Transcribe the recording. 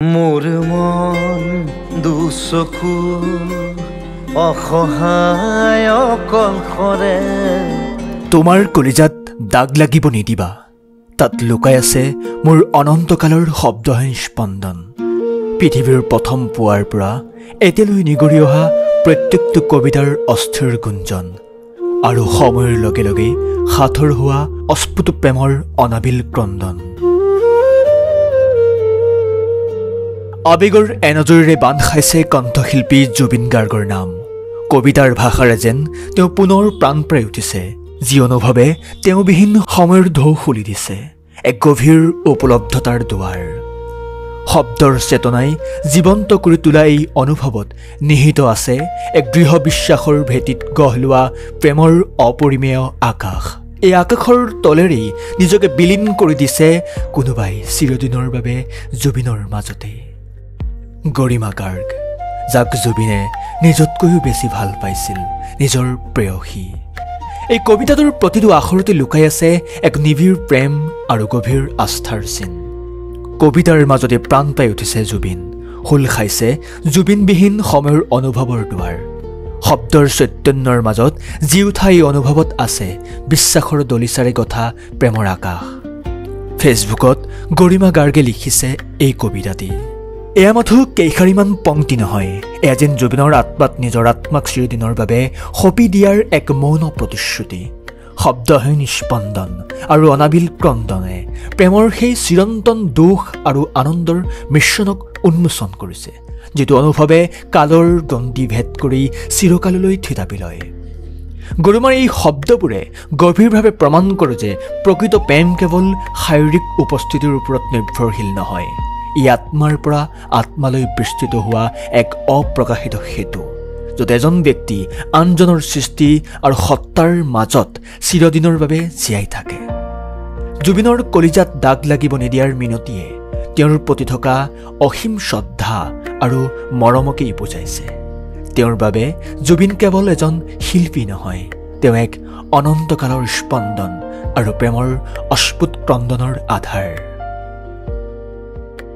মোৰ মন দুচকু অসহায় অকলশৰে তোমাৰ কলিজাত দাগ লাগিব নিদিবা তাত লুকাই আছে মোৰ অনন্তকালৰ শব্দহীন স্পন্দন পৃথিৱীৰ প্ৰথম পুৱাৰ পৰা এতিয়ালৈ নিগৰি অহা প্ৰত্যেকটো কবিতাৰ অস্থিৰ গুঞ্জন আৰু সময়ৰ লগে লগে সাঁথৰ হোৱা অস্ফুট প্ৰেমৰ অনাবিল ক্ৰন্দন আবেগৰ এনজৰিৰে বান্ধ খাইছে কণ্ঠশিল্পী জুবিন গাৰ্গৰ নাম কবিতাৰ ভাষাৰে যেন তেওঁ পুনৰ প্ৰাণ পাই উঠিছে যি অনুভৱে তেওঁ বিহীন সময়ৰ ঢৌ খুলি দিছে এক গভীৰ উপলব্ধতাৰ দুৱাৰ শব্দৰ চেতনাই জীৱন্ত কৰি তোলা এই অনুভৱত নিহিত আছে এক দৃঢ় বিশ্বাসৰ ভেটিত গঢ় লোৱা প্ৰেমৰ অপৰিমেয় আকাশ এই আকাশৰ তলেৰেই নিজকে বিলীন কৰি দিছে কোনোবাই চিৰদিনৰ বাবে জুবিনৰ মাজতে গৰিমা গাৰ্গ যাক জুবিনে নিজতকৈও বেছি ভাল পাইছিল নিজৰ প্ৰেয়সী এই কবিতাটোৰ প্ৰতিটো আখৰতে লুকাই আছে এক নিবিড় প্ৰেম আৰু গভীৰ আস্থাৰ চিন কবিতাৰ মাজতে প্ৰাণ পাই উঠিছে জুবিন হুল খাইছে জুবিনবিহীন সময়ৰ অনুভৱৰ দুৱাৰ শব্দৰ চৈতন্যৰ মাজত জি উঠা এই অনুভৱত আছে বিশ্বাসৰ দলিচাৰে গঠা প্ৰেমৰ আকাশ ফেচবুকত গৰিমা গাৰ্গে লিখিছে এই কবিতাটি এয়া মাথো কেইশাৰীমান পংক্তি নহয় এয়া যেন জুবিনৰ আত্মাত নিজৰ আত্মাক চিৰদিনৰ বাবে সঁপি দিয়াৰ এক মৌন প্ৰতিশ্ৰুতি শব্দহীন স্পন্দন আৰু অনাবিল ক্ৰন্দনে প্ৰেমৰ সেই চিৰন্তন দুখ আৰু আনন্দৰ মিশ্ৰণক উন্মোচন কৰিছে যিটো অনুভৱে কালৰ গণ্ডি ভেদ কৰি চিৰকাললৈ থিতাপি লয় গৰিমাৰ এই শব্দবোৰে গভীৰভাৱে প্ৰমাণ কৰে যে প্ৰকৃত প্ৰেম কেৱল শাৰীৰিক উপস্থিতিৰ ওপৰত নিৰ্ভৰশীল নহয় ই আত্মাৰ পৰা আত্মালৈ বিস্তৃত হোৱা এক অপ্ৰকাশিত সেতু য'ত এজন ব্যক্তি আনজনৰ সৃষ্টি আৰু সত্তাৰ মাজত চিৰদিনৰ বাবে জীয়াই থাকে জুবিনৰ কলিজাত দাগ লাগিব নিদিয়াৰ মিনতিয়ে তেওঁৰ প্ৰতি থকা অসীম শ্ৰদ্ধা আৰু মৰমকেই বুজাইছে তেওঁৰ বাবে জুবিন কেৱল এজন শিল্পী নহয় তেওঁ এক অনন্তকালৰ স্পন্দন আৰু প্ৰেমৰ অস্ফুট ক্ৰন্দনৰ আধাৰ